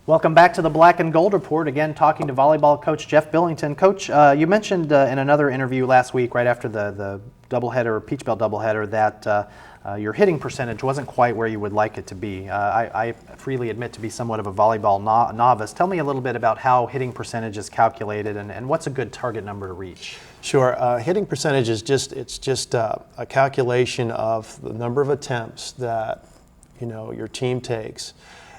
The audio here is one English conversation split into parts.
Welcome back to the Black and Gold Report. Again, talking to volleyball coach Jeff Billington. Coach, you mentioned in another interview last week, right after the doubleheader, Peach Belt doubleheader, that your hitting percentage wasn't quite where you would like it to be. I freely admit to be somewhat of a volleyball novice. Tell me a little bit about how hitting percentage is calculated and what's a good target number to reach. Sure. Hitting percentage is just a calculation of the number of attempts that your team takes.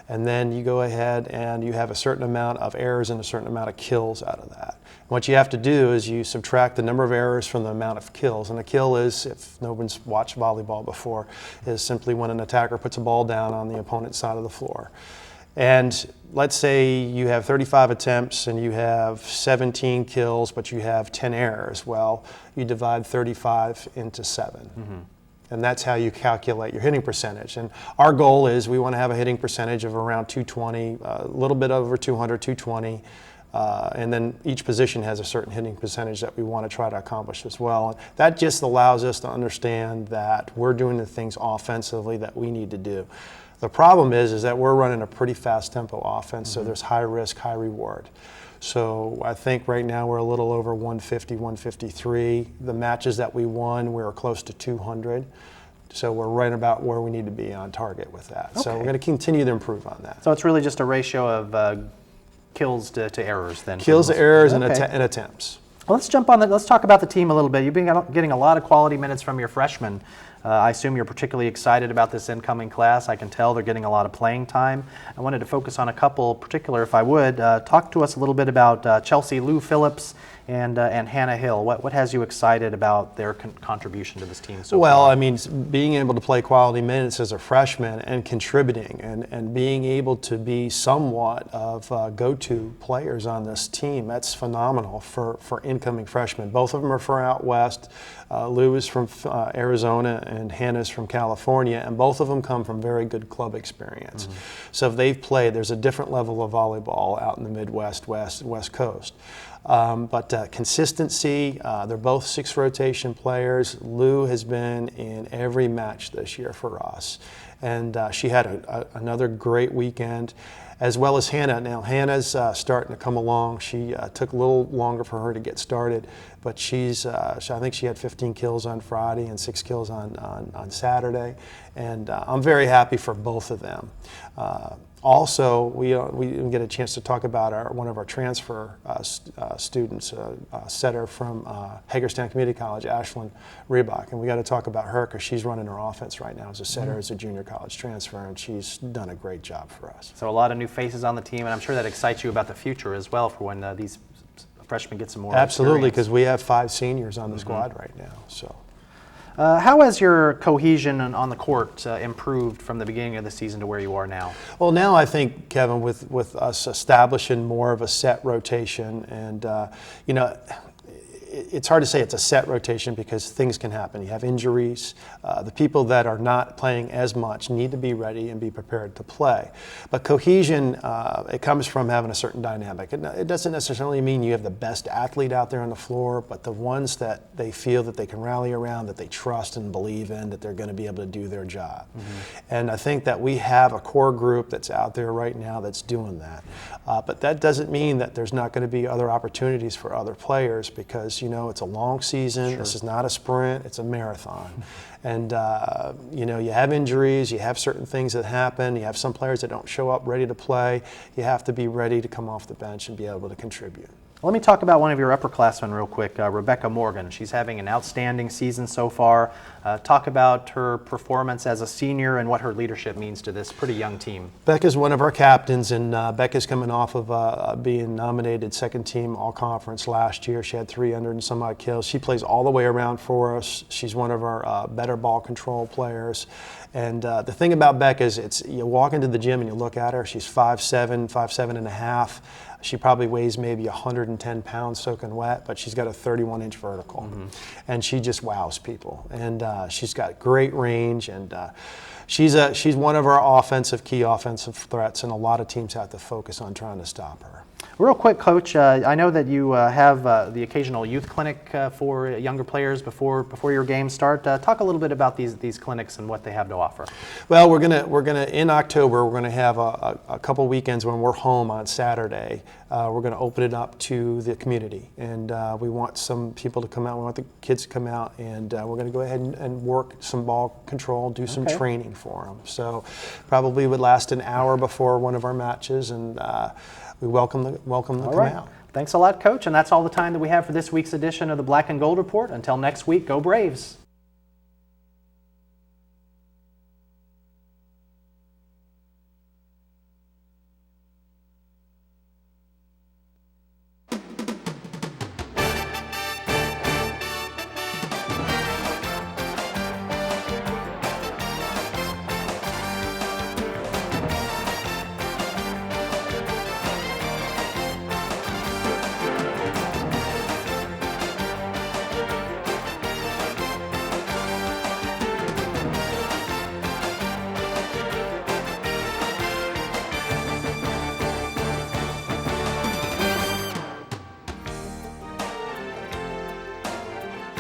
And then you go ahead and you have a certain amount of errors and a certain amount of kills out of that. And what you have to do is you subtract the number of errors from the amount of kills. And a kill is, if no one's watched volleyball before, is simply when an attacker puts a ball down on the opponent's side of the floor. And let's say you have 35 attempts and you have 17 kills, but you have 10 errors. Well, you divide 35 into 7. Mm-hmm. And that's how you calculate your hitting percentage. And our goal is we want to have a hitting percentage of around 220, a little bit over 200, 220. And then each position has a certain hitting percentage that we want to try to accomplish as well. And that just allows us to understand that we're doing the things offensively that we need to do. The problem is that we're running a pretty fast tempo offense, so there's high risk, high reward. So I think right now we're a little over 150, 153. The matches that we won, we were close to 200. So we're right about where we need to be on target with that. Okay. So we're going to continue to improve on that. So it's really just a ratio of kills to errors then? Kills to errors and attempts. Well, let's jump on that. Let's talk about the team a little bit. You've been getting a lot of quality minutes from your freshmen. I assume you're particularly excited about this incoming class. I can tell they're getting a lot of playing time. I wanted to focus on a couple particular, if I would. Talk to us a little bit about Chelsea Lou Phillips and Hannah Hill. What has you excited about their contribution to this team so far? Well, I mean, being able to play quality minutes as a freshman and contributing and being able to be somewhat of go-to players on this team, that's phenomenal for incoming freshmen. Both of them are from out west. Lou is from Arizona and Hannah's from California, and both of them come from very good club experience. Mm-hmm. So if they've played, there's a different level of volleyball out in the Midwest, West Coast. But consistency, they're both 6 rotation players. Lou has been in every match this year for us. And she had another great weekend, as well as Hannah. Now, Hannah's starting to come along. She took a little longer for her to get started, but I think she had 15 kills on Friday and 6 kills on Saturday. And I'm very happy for both of them. Also, we get a chance to talk about one of our transfer students, a setter from Hagerstown Community College, Ashlyn Reebok, and we got to talk about her because she's running her offense right now as a setter, as a junior college transfer, and she's done a great job for us. So a lot of new faces on the team, and I'm sure that excites you about the future as well for when these freshmen get some more Absolutely, because we have 5 seniors on the squad right now. So. How has your cohesion on the court improved from the beginning of the season to where you are now? Well, now I think, Kevin, with us establishing more of a set rotation, and it's hard to say it's a set rotation because things can happen. You have injuries. The people that are not playing as much need to be ready and be prepared to play. But cohesion, it comes from having a certain dynamic. It doesn't necessarily mean you have the best athlete out there on the floor, but the ones that they feel that they can rally around, that they trust and believe in, that they're going to be able to do their job. Mm-hmm. And I think that we have a core group that's out there right now that's doing that. But that doesn't mean that there's not going to be other opportunities for other players because, it's a long season. Sure. This is not a sprint, it's a marathon. And, you have injuries, you have certain things that happen, you have some players that don't show up ready to play. You have to be ready to come off the bench and be able to contribute. Let me talk about one of your upperclassmen real quick, Rebecca Morgan. She's having an outstanding season so far. Talk about her performance as a senior and what her leadership means to this pretty young team. Becca's one of our captains, and Becca's coming off of being nominated second team all-conference last year. She had 300 and some odd kills. She plays all the way around for us. She's one of our better ball control players. And the thing about Becca is you walk into the gym and you look at her, she's 5'7", 5'7 and a half. She probably weighs maybe 110 pounds soaking wet, but she's got a 31-inch vertical. And she just wows people. And she's got great range, and she's one of our key offensive threats, and a lot of teams have to focus on trying to stop her. Real quick, Coach, I know that you have the occasional youth clinic for younger players before your games start. Talk a little bit about these clinics and what they have to offer. Well, we're gonna in October we're gonna have a couple weekends when we're home on Saturday. We're gonna open it up to the community, and we want some people to come out. We want the kids to come out, and we're gonna go ahead and work some ball control, do some training for them. So probably would last an hour before one of our matches, and we welcome them to come out. Thanks a lot, Coach, and that's all the time that we have for this week's edition of the Black and Gold Report. Until next week, go Braves.